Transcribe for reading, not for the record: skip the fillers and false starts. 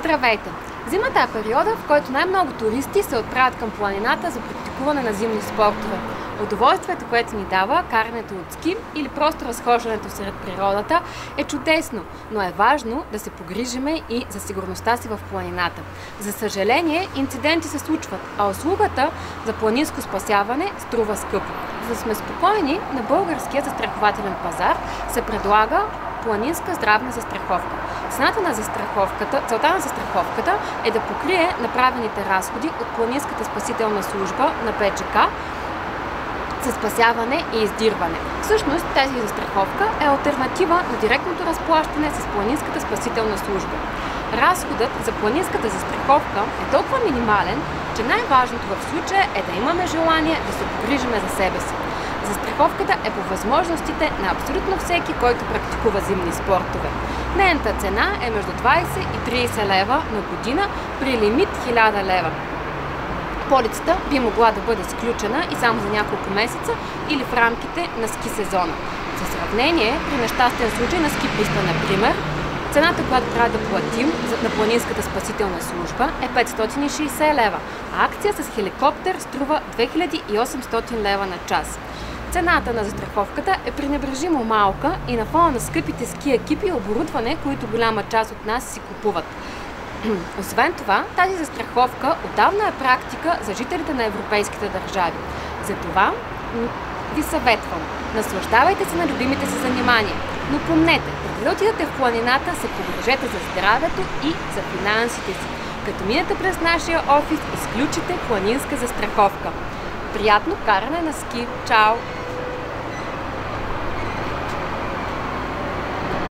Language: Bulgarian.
Здравейте! Зимата е периода, в който най-много туристи се отправят към планината за практикуване на зимни спортове. Удоволствието, което ни дава карането от ски или просто разхождането сред природата е чудесно, но е важно да се погрижиме и за сигурността си в планината. За съжаление, инциденти се случват, а услугата за планинско спасяване струва скъпо. За да сме спокойни, на българския застрахователен пазар се предлага планинска здравна застраховка. Целта на застраховката е да покрие направените разходи от Планинската спасителна служба на БЧК за спасяване и издирване. Всъщност тази застраховка е алтернатива на директното разплащане с Планинската спасителна служба. Разходът за планинската застраховка е толкова минимален, че най-важното в случая е да имаме желание да се погрижиме за себе си. Застраховката е по възможностите на абсолютно всеки, който практикува зимни спортове. Нейната цена е между 20 и 30 лева на година при лимит 1000 лева. Полицата би могла да бъде сключена и само за няколко месеца или в рамките на ски сезона. За сравнение, при нещастен случай на ски писта, например, цената, която трябва да платим на Планинската спасителна служба е 560 лева, а акция с хеликоптер струва 2800 лева на час. Цената на застраховката е пренебрежимо малка и на фона на скъпите ски екипи и оборудване, които голяма част от нас си купуват. Освен това, тази застраховка отдавна е практика за жителите на европейските държави. Затова ви съветвам, наслаждавайте се на любимите си занимания, но помнете, преди да отидете в планината, се погрижете за здравето и за финансите си, като минете през нашия офис, изключите планинска застраховка. Приятно каране на ски! Чао!